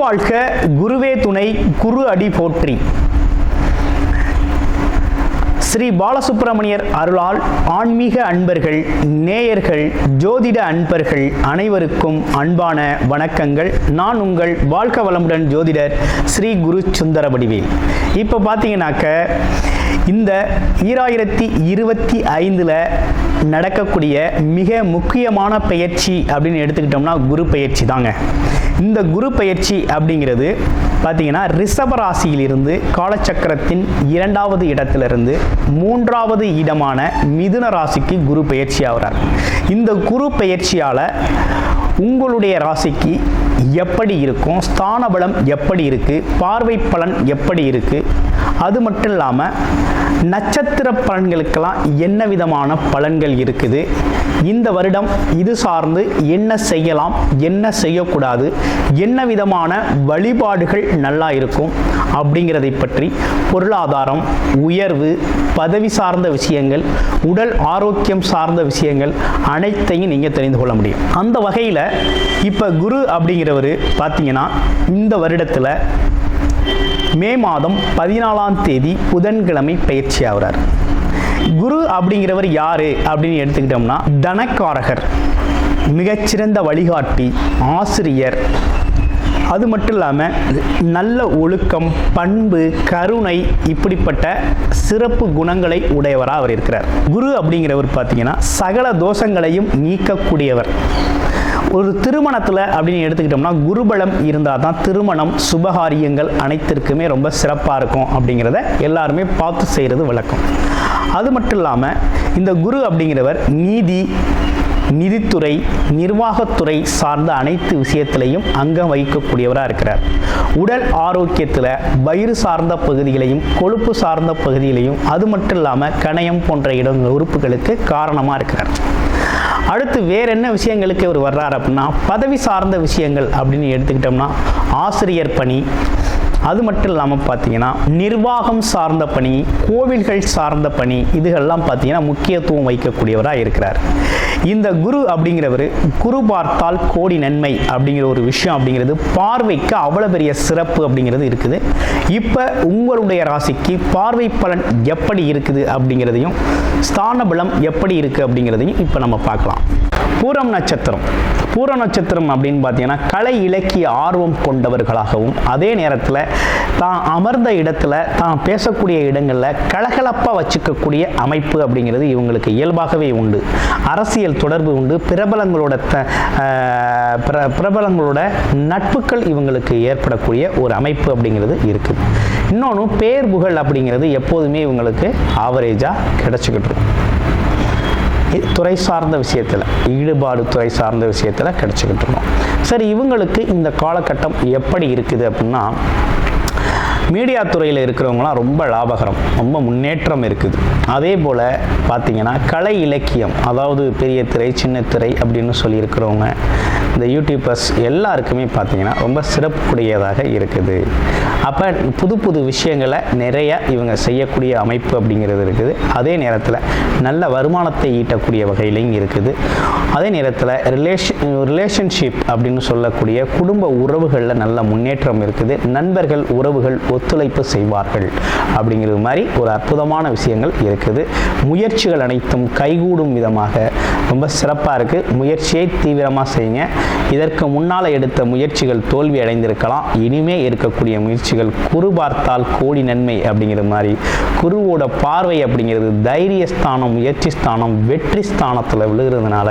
வாழ்க, குருவே துணை, குரு அடி போற்றி. ஸ்ரீ பாலசுப்பிரமணியர் அருளால் ஆன்மீக அன்பர்கள், நேயர்கள், ஜோதிட அன்பர்கள் அனைவருக்கும் அன்பான வணக்கங்கள். நான் உங்கள் வாழ்க வளமுடன் ஜோதிடர் ஸ்ரீ குரு சுந்தரவடிவேல். இப்போ பார்த்தீங்கன்னாக்க இந்த 2025 நடக்கக்கூடிய மிக முக்கியமான பயிற்சி அப்படின்னு எடுத்துக்கிட்டோம்னா குரு பயிற்சி தாங்க. இந்த குரு பயிற்சி அப்படிங்கிறது பார்த்தீங்கன்னா ரிஷப ராசியிலிருந்து காலச்சக்கரத்தின் 2வது இடத்திலிருந்து 3வது இடமான மிதுன ராசிக்கு குரு பயிற்சி ஆகிறார். இந்த குரு பயிற்சியால் உங்களுடைய ராசிக்கு எப்படி இருக்கும், ஸ்தான பலம் எப்படி இருக்குது, பார்வை பலன் எப்படி இருக்குது, அது மட்டும் இல்லாமல் நட்சத்திர பலன்களுக்கெல்லாம் என்ன விதமான பலன்கள் இருக்குது, இந்த வருடம் இது சார்ந்து என்ன செய்யலாம், என்ன செய்யக்கூடாது, என்ன விதமான வழிபாடுகள் நல்லா இருக்கும் அப்படிங்கிறதை பற்றி பொருளாதாரம், உயர்வு, பதவி சார்ந்த விஷயங்கள், உடல் ஆரோக்கியம் சார்ந்த விஷயங்கள் அனைத்தையும் நீங்கள் தெரிந்து கொள்ள முடியும். அந்த வகையில் இப்போ குரு அப்படிங்கிறவர் பார்த்தீங்கன்னா இந்த வருடத்தில் மே மாதம் 14ஆம் தேதி புதன்கிழமை பயிற்சி ஆகிறார். குரு அப்படிங்கிறவர் யாரு அப்படின்னு எடுத்துக்கிட்டோம்னா தனக்காரகர், மிகச்சிறந்த வழிகாட்டி, ஆசிரியர், அது மட்டும் இல்லாமல் நல்ல ஒழுக்கம், பண்பு, கருணை, இப்படிப்பட்ட சிறப்பு குணங்களை உடையவராக அவர் இருக்கிறார். குரு அப்படிங்கிறவர் பார்த்தீங்கன்னா சகல தோஷங்களையும் நீக்கக்கூடியவர். ஒரு திருமணத்தில் அப்படின்னு எடுத்துக்கிட்டோம்னா குருபலம் இருந்தால் தான் திருமணம், சுபகாரியங்கள் அனைத்திற்குமே ரொம்ப சிறப்பாக இருக்கும் அப்படிங்கிறத எல்லாருமே பார்த்து செய்கிறது வழக்கம். அது மட்டும் இல்லாமல் இந்த குரு அப்படிங்கிறவர் நீதி, நிதித்துறை, நிர்வாகத்துறை சார்ந்த அனைத்து விஷயத்திலையும் அங்கம் வகிக்கக்கூடியவராக இருக்கிறார். உடல் ஆரோக்கியத்தில் வயிறு சார்ந்த பகுதிகளையும் கொழுப்பு சார்ந்த பகுதிகளையும் அது மட்டும் இல்லாமல் கணையம் போன்ற உறுப்புகளுக்கு காரணமாக இருக்கிறார். அடுத்து வேற என்ன விஷயங்களுக்கு இவர் வர்றார் அப்படின்னா பதவி சார்ந்த விஷயங்கள் அப்படின்னு எடுத்துக்கிட்டோம்னா ஆசிரியர் பணி, அது மட்டும் இல்லாமல் பார்த்தீங்கன்னா நிர்வாகம் சார்ந்த பணி, கோவில்கள் சார்ந்த பணி, இதுகள்லாம் பார்த்தீங்கன்னா முக்கியத்துவம் வைக்கக்கூடியவராக இருக்கிறார். இந்த குரு அப்படிங்கிறவர் குரு பார்த்தால் கோடி நன்மை அப்படிங்கிற ஒரு விஷயம் அப்படிங்கிறது பார்வைக்கு அவ்வளோ பெரிய சிறப்பு அப்படிங்கிறது இருக்குது. இப்போ உங்களுடைய ராசிக்கு பார்வை பலன் எப்படி இருக்குது அப்படிங்கிறதையும் ஸ்தான பலம் எப்படி இருக்குது அப்படிங்கிறதையும் இப்போ நம்ம பார்க்கலாம். பூரம் நட்சத்திரம். பூர நட்சத்திரம் அப்படின்னு பார்த்தீங்கன்னா கலை இலக்கிய ஆர்வம் கொண்டவர்களாகவும் அதே நேரத்தில் தான் அமர்ந்த இடத்துல தான் பேசக்கூடிய இடங்களில் கலகலப்பாக வச்சுக்கக்கூடிய அமைப்பு அப்படிங்கிறது இவங்களுக்கு இயல்பாகவே உண்டு. அரசியல் தொடர்பு உண்டு. பிரபலங்களோட நட்புகள் இவங்களுக்கு ஏற்படக்கூடிய ஒரு அமைப்பு அப்படிங்கிறது இருக்குது. இன்னொன்று பேர் புகழ் அப்படிங்கிறது எப்போதுமே இவங்களுக்கு ஆவரேஜாக கிடைச்சிக்கிட்டு இருக்கும். துறை சார்ந்த விஷயத்தில் ஈடுபாடு, துறை சார்ந்த விஷயத்தில் கிடைச்சிக்கிட்டு இருக்கோம். சரி, இவங்களுக்கு இந்த காலகட்டம் எப்படி இருக்குது அப்படின்னா மீடியா துறையில் இருக்கிறவங்களாம் ரொம்ப லாபகரம், ரொம்ப முன்னேற்றம் இருக்குது. அதே போல் பார்த்திங்கன்னா கலை இலக்கியம், அதாவது பெரிய திரை, சின்ன திரை அப்படின்னு சொல்லியிருக்கிறவங்க, இந்த யூடியூபர்ஸ் எல்லாருக்குமே பார்த்திங்கன்னா ரொம்ப சிறப்புடையதாக இருக்குது. அப்போ புது புது விஷயங்களை நிறைய இவங்க செய்யக்கூடிய அமைப்பு அப்படிங்கிறது இருக்குது. அதே நேரத்தில் நல்ல வருமானத்தை ஈட்டக்கூடிய வகையிலையும் இருக்குது. அதே நேரத்தில் ரிலேஷன்ஷிப் அப்படின்னு சொல்லக்கூடிய குடும்ப உறவுகளில் நல்ல முன்னேற்றம் இருக்குது. நண்பர்கள், உறவுகள் ஒத்துழைப்பு செய்வார்கள் அப்படிங்கிறது மாதிரி ஒரு அற்புதமான விஷயங்கள் இருக்குது. முயற்சிகள் அனைத்தும் கைகூடும் விதமாக ரொம்ப சிறப்பாக இருக்குது. முயற்சியை தீவிரமாக செய்யுங்க. இதற்கு முன்னால் எடுத்த முயற்சிகள் தோல்வி அடைந்திருக்கலாம். இனிமே இருக்கக்கூடிய முயற்சிகள் குரு பார்த்தால் கோடி நன்மை அப்படிங்கிற மாதிரி குருவோட பார்வை அப்படிங்கிறது தைரிய ஸ்தானம், முயற்சி ஸ்தானம், வெற்றி ஸ்தானத்தில் விழுகிறதுனால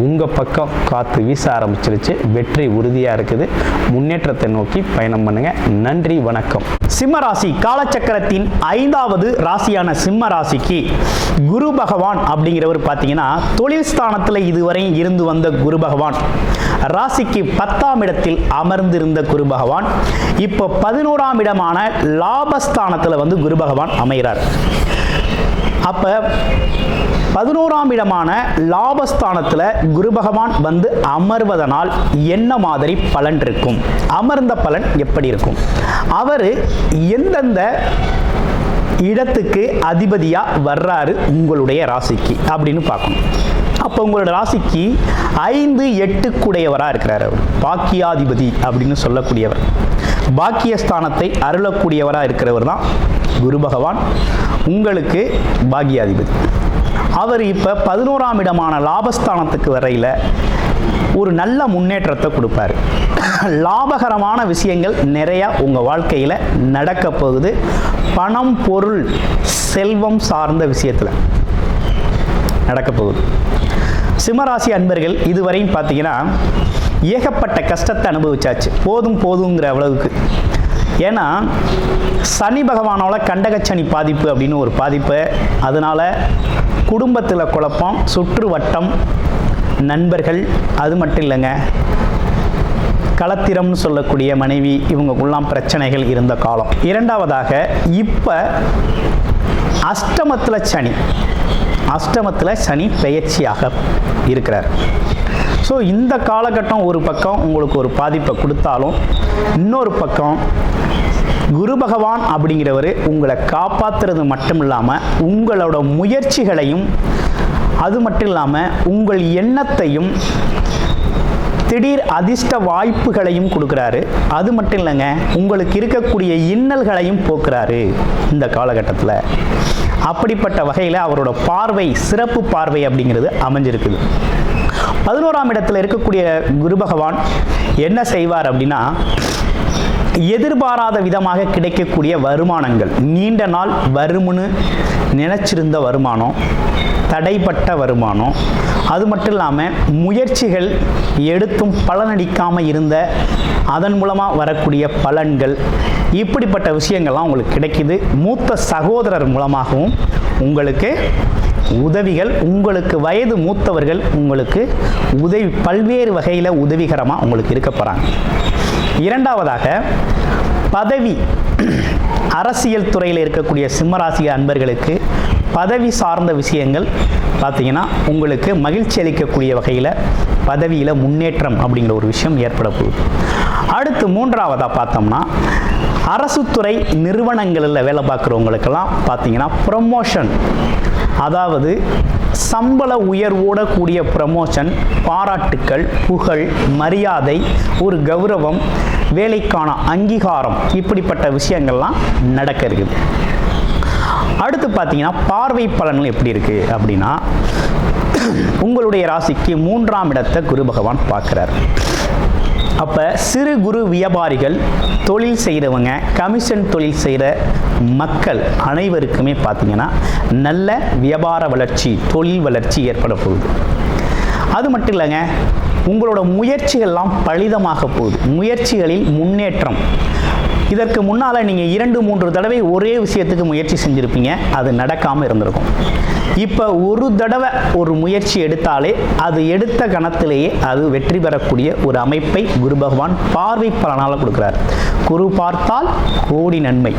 உங்கள் பக்கம் காற்று வீச ஆரம்பிச்சிருச்சு. வெற்றி உறுதியாக இருக்குது. முன்னேற்றத்தை நோக்கி பயணம் பண்ணுங்க. நன்றி, வணக்கம். சிம்ம ராசி. காலச்சக்கரத்தின் 5வது ராசியான சிம்ம ராசிக்கு குரு பகவான் அப்படிங்கிறவர் பார்த்தீங்கன்னா தொழில் ஸ்தானத்தில் இதுவரை இருந்து வந்த குரு பகவான் ராசிக்கு 10ஆம் இடத்தில் அமர்ந்திருந்த குரு பகவான் இப்போ 11ஆம் இடமான லாபஸ்தானத்தில் வந்து குரு பகவான் அமைகிறார். அப்போ 11ஆம் இடமான லாபஸ்தானத்தில் குரு பகவான் வந்து அமர்வதனால் என்ன மாதிரி பலன் இருக்கும், அமர்ந்த பலன் எப்படி இருக்கும், அவர் எந்தெந்த இடத்துக்கு அதிபதியாக வர்றாரு உங்களுடைய ராசிக்கு அப்படின்னு பார்க்கணும். அப்போ உங்களோட ராசிக்கு 5, 8 கூடையவராக இருக்கிறார். அவர் பாக்கியாதிபதி அப்படின்னு சொல்லக்கூடியவர், பாக்கியஸ்தானத்தை அருளக்கூடியவராக இருக்கிறவர் தான் குரு பகவான், உங்களுக்கு பாக்கியாதிபதி. அவர் இப்போ 11ஆம் இடமான லாபஸ்தானத்துக்கு வரையில் ஒரு நல்ல முன்னேற்றத்தை கொடுப்பார். லாபகரமான விஷயங்கள் நிறையா உங்கள் வாழ்க்கையில் நடக்க போகுது. பணம், பொருள், செல்வம் சார்ந்த விஷயத்தில் நடக்க போகுது. சிம்மராசி அன்பர்கள் இதுவரையும் பார்த்தீங்கன்னா ஏகப்பட்ட கஷ்டத்தை அனுபவிச்சாச்சு, போதும் போதுங்கிற அளவுக்கு. ஏன்னா சனி பகவானோட கண்டகச்சனி பாதிப்பு அப்படின்னு ஒரு பாதிப்பு, அதனால் குடும்பத்தில் குழப்பம், சுற்று வட்டம், நண்பர்கள், அது மட்டும் இல்லைங்க களத்திரம்னு சொல்லக்கூடிய மனைவி, இவங்களுக்குள்ளாம் பிரச்சனைகள் இருந்த காலம். இரண்டாவதாக இப்போ அஷ்டமத்தில் சனி பெயர்ச்சியாக இருக்கிறார். ஸோ இந்த காலகட்டம் ஒரு பக்கம் உங்களுக்கு ஒரு பாதிப்பை கொடுத்தாலும், இன்னொரு பக்கம் குரு பகவான் அப்படிங்கிறவர் உங்களை காப்பாற்றுறது மட்டும் இல்லாமல் உங்களோட முயற்சிகளையும், அது மட்டும் இல்லாமல் உங்கள் எண்ணத்தையும், திடீர் அதிர்ஷ்ட வாய்ப்புகளையும் கொடுக்குறாரு. அது மட்டும் இல்லைங்க, உங்களுக்கு இருக்கக்கூடிய இன்னல்களையும் போக்குறாரு இந்த காலகட்டத்தில். அப்படிப்பட்ட வகையில் அவரோட பார்வை, சிறப்பு பார்வை அப்படிங்கிறது அமைஞ்சிருக்குது. 11ஆம் இடத்துல இருக்கக்கூடிய குரு பகவான் என்ன செய்வார் அப்படின்னா, எதிர்பாராத விதமாக கிடைக்கக்கூடிய வருமானங்கள், நீண்ட நாள் வருமுன்னு நினைச்சிருந்த வருமானம், தடைப்பட்ட வருமானம், அது மட்டும் இல்லாமல் முயற்சிகள் எடுத்தும் பலனளிக்காமல் இருந்த அதன் மூலமாக வரக்கூடிய பலன்கள், இப்படிப்பட்ட விஷயங்கள்லாம் உங்களுக்கு கிடைக்குது. மூத்த சகோதரர் மூலமாகவும் உங்களுக்கு உதவிகள், உங்களுக்கு வயது மூத்தவர்கள் உங்களுக்கு உதவி, பல்வேறு வகையில் உதவிகரமாக உங்களுக்கு இருக்க போகிறாங்க. இரண்டாவதாக பதவி, அரசியல் துறையில் இருக்கக்கூடிய சிம்மராசி அன்பர்களுக்கு பதவி சார்ந்த விஷயங்கள் பார்த்தீங்கன்னா உங்களுக்கு மகிழ்ச்சி அளிக்கக்கூடிய வகையில் பதவியில் முன்னேற்றம் அப்படிங்கிற ஒரு விஷயம் ஏற்பட போகுது. அடுத்து மூன்றாவதாக பார்த்தோம்னா, அரசு துறை நிறுவனங்களில் வேலை பார்க்குறவங்களுக்கெல்லாம் பார்த்தீங்கன்னா ப்ரமோஷன், அதாவது சம்பள உயர்வோட கூடிய ப்ரமோஷன், பாராட்டுக்கள், புகழ், மரியாதை, ஒரு கௌரவம், வேலைக்கான அங்கீகாரம், இப்படிப்பட்ட விஷயங்கள்லாம் நடக்க இருக்குது. அடுத்து பார்த்தீங்கன்னா பார்வை பலன்கள் எப்படி இருக்குது அப்படின்னா, உங்களுடைய ராசிக்கு 3ஆம் இடத்தை குரு பகவான் பார்க்குறார். அப்போ சிறு குறு வியாபாரிகள், தொழில் செய்கிறவங்க, கமிஷன் தொழில் செய்கிற மக்கள் அனைவருக்குமே பார்த்தீங்கன்னா நல்ல வியாபார வளர்ச்சி, தொழில் வளர்ச்சி ஏற்பட போகுது. அது மட்டும் இல்லைங்க, உங்களோட முயற்சிகள்லாம் பலிதமாக போகுது, முயற்சிகளில் முன்னேற்றம். இதற்கு முன்னால் நீங்கள் 2-3 தடவை ஒரே விஷயத்துக்கு முயற்சி செஞ்சுருப்பீங்க, அது நடக்காமல் இருந்திருக்கும். இப்போ ஒரு தடவை ஒரு முயற்சி எடுத்தாலே அது எடுத்த கணத்திலேயே அது வெற்றி பெறக்கூடிய ஒரு அமைப்பை குரு பகவான் பார்வை பலனால் கொடுக்குறார். குரு பார்த்தால் கோடி நன்மை,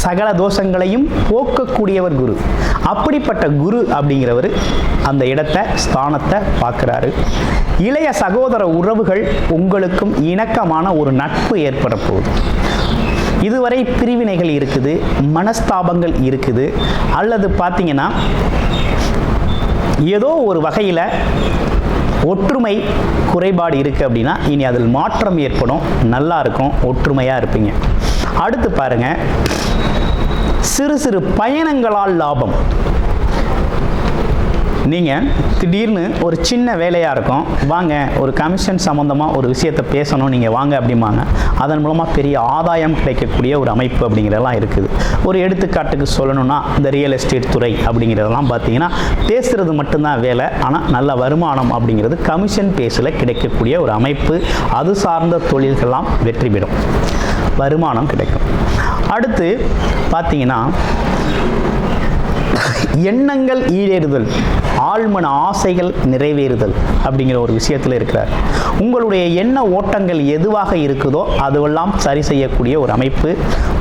சகல தோஷங்களையும் போக்கக்கூடியவர் குரு. அப்படிப்பட்ட குரு அப்படிங்கிறவர் அந்த இடத்தை, ஸ்தானத்தை பார்க்குறாரு. இளைய சகோதர உறவுகள், உங்களுக்கும் இணக்கமான ஒரு நட்பு ஏற்பட போகுது. இதுவரை பிரிவினைகள் இருக்குது, மனஸ்தாபங்கள் இருக்குது, அல்லது பார்த்தீங்கன்னா ஏதோ ஒரு வகையில் ஒற்றுமை குறைபாடு இருக்குது அப்படின்னா இனி அதில் மாற்றம் ஏற்படும், நல்லா இருக்கும், ஒற்றுமையாக இருப்பீங்க. அடுத்து பாருங்கள், சிறு சிறு பயணங்களால் லாபம். நீங்கள் திடீர்னு ஒரு சின்ன வேலையாக இருக்கும், வாங்க ஒரு கமிஷன் சம்மந்தமாக ஒரு விஷயத்தை பேசணும், நீங்கள் வாங்க அப்படிம்பாங்க. அதன் மூலமாக பெரிய ஆதாயம் கிடைக்கக்கூடிய ஒரு அமைப்பு அப்படிங்கிறதெல்லாம் இருக்குது. ஒரு எடுத்துக்காட்டுக்கு சொல்லணும்னா, இந்த ரியல் எஸ்டேட் துறை அப்படிங்கிறதெல்லாம் பார்த்தீங்கன்னா பேசுகிறது மட்டும்தான் வேலை, ஆனால் நல்ல வருமானம் அப்படிங்கிறது கமிஷன் பேஸில் கிடைக்கக்கூடிய ஒரு அமைப்பு. அது சார்ந்த தொழில்கள்லாம் வெற்றி பெறும், வருமானம் கிடைக்கும். அடுத்து பார்த்தீங்கன்னா எண்ணங்கள் ஈடேறுதல், ஆழ்மன ஆசைகள் நிறைவேறுதல் அப்படிங்கிற ஒரு விஷயத்தில் இருக்கிறார். உங்களுடைய எண்ண ஓட்டங்கள் எதுவாக இருக்குதோ அதுவெல்லாம் சரி செய்யக்கூடிய ஒரு அமைப்பு.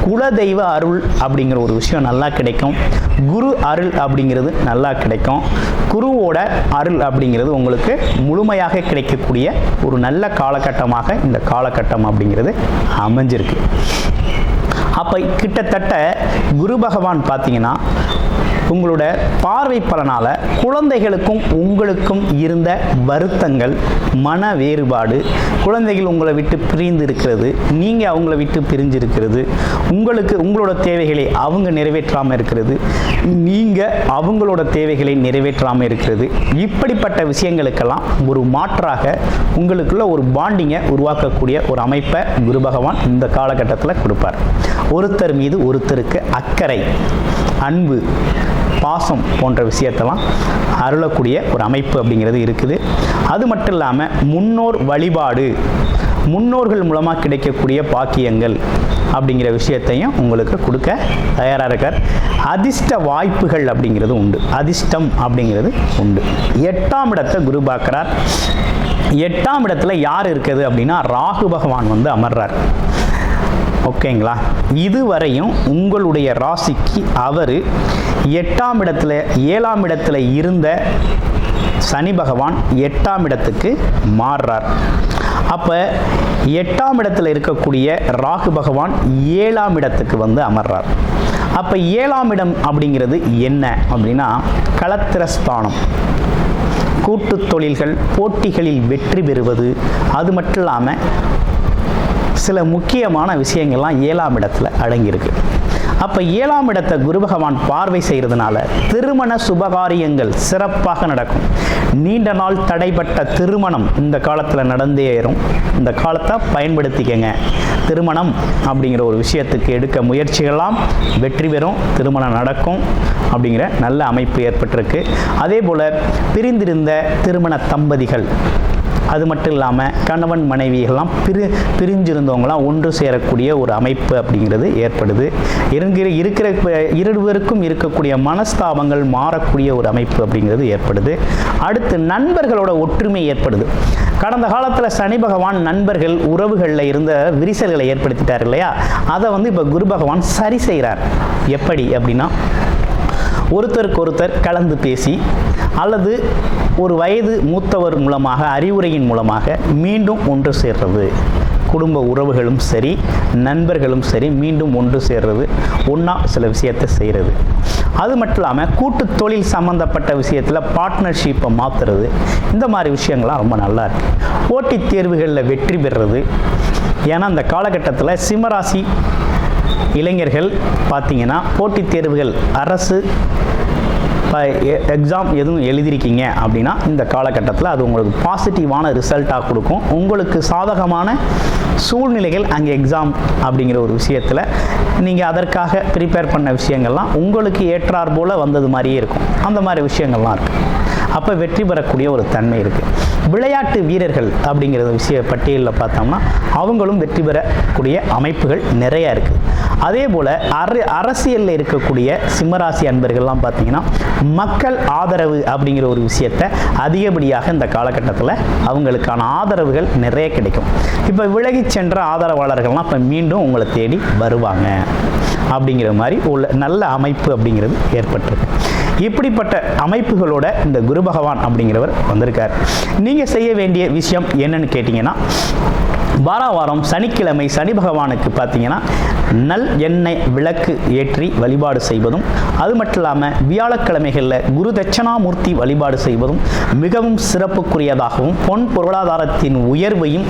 குலதெய்வ அருள் அப்படிங்கிற ஒரு விஷயம் நல்லா கிடைக்கும். குரு அருள் அப்படிங்கிறது நல்லா கிடைக்கும். குருவோட அருள் அப்படிங்கிறது உங்களுக்கு முழுமையாக கிடைக்கக்கூடிய ஒரு நல்ல காலகட்டமாக இந்த காலகட்டம் அப்படிங்கிறது அமைஞ்சிருக்கு. அப்போ கிட்டத்தட்ட குரு பகவான் பார்த்தீங்கன்னா உங்களோட பார்வை பலனால் குழந்தைகளுக்கும் உங்களுக்கும் இருந்த வருத்தங்கள், மன வேறுபாடு, குழந்தைகள் உங்களை விட்டு பிரிந்து இருக்கிறது, நீங்கள் அவங்கள விட்டு பிரிஞ்சு இருக்கிறது, உங்களோட தேவைகளை அவங்க நிறைவேற்றாமல் இருக்கிறது, நீங்கள் அவங்களோட தேவைகளை நிறைவேற்றாமல் இருக்கிறது, இப்படிப்பட்ட விஷயங்களுக்கெல்லாம் ஒரு மாற்றாக உங்களுக்குள்ள ஒரு பாண்டிங்கை உருவாக்கக்கூடிய ஒரு அமைப்பை குரு பகவான் இந்த காலகட்டத்தில் கொடுப்பார். ஒருத்தர் மீது ஒருத்தருக்கு அக்கறை, அன்பு, பாசம் போன்ற விஷயத்தெல்லாம் அருளக்கூடிய ஒரு அமைப்பு அப்படிங்கிறது இருக்குது. அது மட்டும் இல்லாமல் முன்னோர் வழிபாடு, முன்னோர்கள் மூலமாக கிடைக்கக்கூடிய பாக்கியங்கள் அப்படிங்கிற விஷயத்தையும் உங்களுக்கு கொடுக்க தயாராக இருக்கார். அதிர்ஷ்ட வாய்ப்புகள் அப்படிங்கிறது உண்டு, அதிர்ஷ்டம் அப்படிங்கிறது உண்டு. 8ஆம் இடத்தை குரு பார்க்கிறார். 8ஆம் இடத்துல யார் இருக்குது அப்படின்னா ராகு பகவான் வந்து அமர்றார். ஓகேங்களா? இதுவரையும் உங்களுடைய ராசிக்கு அவர் 8ஆம் இடத்துல 7ஆம் இடத்துல இருந்த சனி பகவான் 8ஆம் இடத்துக்கு மாறுறார். அப்போ 8ஆம் இடத்துல இருக்கக்கூடிய ராகு பகவான் 7ஆம் இடத்துக்கு வந்து அமர்றார். அப்போ 7ஆம் இடம் அப்படிங்கிறது என்ன அப்படின்னா களத்திரஸ்தானம், கூட்டு தொழில்கள், போட்டிகளில் வெற்றி பெறுவது, அது மட்டும் இல்லாமல் சில முக்கியமான விஷயங்கள்லாம் 7ஆம் இடத்துல அடங்கியிருக்கு. அப்போ 7ஆம் இடத்தை குரு பகவான் பார்வை செய்கிறதுனால திருமண சுபகாரியங்கள் சிறப்பாக நடக்கும். நீண்ட நாள் தடைப்பட்ட திருமணம் இந்த காலத்தில் நடந்தே ஏறும். இந்த காலத்தை பயன்படுத்திக்கங்க. திருமணம் அப்படிங்கிற ஒரு விஷயத்துக்கு எடுக்க முயற்சிகள்லாம் வெற்றி பெறும், திருமணம் நடக்கும் அப்படிங்கிற நல்ல அமைப்பு ஏற்பட்டிருக்கு. அதே போல் பிரிந்திருந்த திருமண தம்பதிகள், அது மட்டும் இல்லாமல் கணவன் மனைவிகள்லாம் பிரிஞ்சிருந்தவங்களாம் ஒன்று சேரக்கூடிய ஒரு அமைப்பு அப்படிங்கிறது ஏற்படுது. இருக்கிற இருவருக்கும் இருக்கக்கூடிய மனஸ்தாபங்கள் மாறக்கூடிய ஒரு அமைப்பு அப்படிங்கிறது ஏற்படுது. அடுத்து நண்பர்களோட ஒற்றுமை ஏற்படுது. கடந்த காலத்தில் சனி பகவான் நண்பர்கள் உறவுகளில் இருந்த விரிசல்களை ஏற்படுத்திட்டார் இல்லையா, அதை வந்து இப்போ குரு பகவான் சரி செய்கிறார். எப்படி அப்படின்னா ஒருத்தருக்கு ஒருத்தர் கலந்து பேசி அல்லது ஒரு வயது மூத்தவர் மூலமாக அறிவுரையின் மூலமாக மீண்டும் ஒன்று சேர்றது. குடும்ப உறவுகளும் சரி, நண்பர்களும் சரி, மீண்டும் ஒன்று சேர்றது, ஒன்றா சில விஷயத்தை செய்கிறது. அது மட்டும் இல்லாமல் கூட்டு தொழில் சம்மந்தப்பட்ட விஷயத்தில் பார்ட்னர்ஷிப்பை மாற்றுறது, இந்த மாதிரி விஷயங்கள்லாம் ரொம்ப நல்லா இருக்குது. போட்டித் தேர்வுகளில் வெற்றி பெறுறது. ஏன்னா அந்த காலகட்டத்தில் சிம்மராசி இளைஞர்கள் பார்த்தீங்கன்னா போட்டித் தேர்வுகள், அரசு எக்ஸாம் எதுவும் எழுதியிருக்கீங்க அப்படின்னா இந்த காலகட்டத்தில் அது உங்களுக்கு பாசிட்டிவான ரிசல்ட்டாக கொடுக்கும். உங்களுக்கு சாதகமான சூழ்நிலைகள் அங்கே எக்ஸாம் அப்படிங்கிற ஒரு விஷயத்தில் நீங்கள் அதற்காக ப்ரிப்பேர் பண்ண விஷயங்கள்லாம் உங்களுக்கு ஏற்றார் போல் வந்தது மாதிரியே இருக்கும். அந்த மாதிரி விஷயங்கள்லாம் இருக்குது. அப்போ வெற்றி பெறக்கூடிய ஒரு தன்மை இருக்குது. விளையாட்டு வீரர்கள் அப்படிங்கிற விஷய பட்டியலில் பார்த்தோம்னா அவங்களும் வெற்றி பெறக்கூடிய அமைப்புகள் நிறையா இருக்குது. அதே போல் அரசியலில் இருக்கக்கூடிய சிம்மராசி அன்பர்கள்லாம் பார்த்தீங்கன்னா மக்கள் ஆதரவு அப்படிங்கிற ஒரு விஷயத்தை அதிகப்படியாக இந்த காலகட்டத்தில் அவங்களுக்கான ஆதரவுகள் நிறைய கிடைக்கும். இப்போ விலகி சென்ற ஆதரவாளர்கள்லாம் இப்போ மீண்டும் உங்களை தேடி வருவாங்க அப்படிங்கிற மாதிரி உள்ள நல்ல அமைப்பு அப்படிங்கிறது ஏற்பட்டிருக்கு. இப்படிப்பட்ட அமைப்புகளோட இந்த குரு பகவான் அப்படிங்கிறவர் வந்திருக்கார். நீங்கள் செய்ய வேண்டிய விஷயம் என்னன்னு கேட்டிங்கன்னா, வாரம் சனிக்கிழமை சனி பகவானுக்கு பார்த்தீங்கன்னா நல் எண்ணெய் விளக்கு ஏற்றி வழிபாடு செய்வதும், அது மட்டும் இல்லாமல் வியாழக்கிழமைகளில் குரு தட்சணாமூர்த்தி வழிபாடு செய்வதும் மிகவும் சிறப்புக்குரியதாகவும் பொன் பொருளாதாரத்தின் உயர்வையும்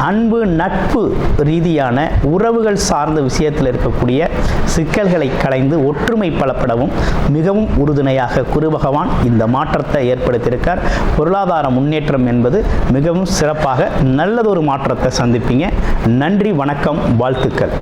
அன்பு நட்பு ரீதியான உறவுகள் சார்ந்த விஷயத்தில் இருக்கக்கூடிய சிக்கல்களை களைந்து ஒற்றுமை பலப்படவும் மிகவும் உறுதுணையாக குரு பகவான் இந்த மாற்றத்தை ஏற்படுத்தியிருக்கார். பொருளாதார முன்னேற்றம் என்பது மிகவும் சிறப்பாக நல்லதொரு மாற்றத்தை சந்திப்பீங்க. நன்றி, வணக்கம், வாழ்த்துக்கள்.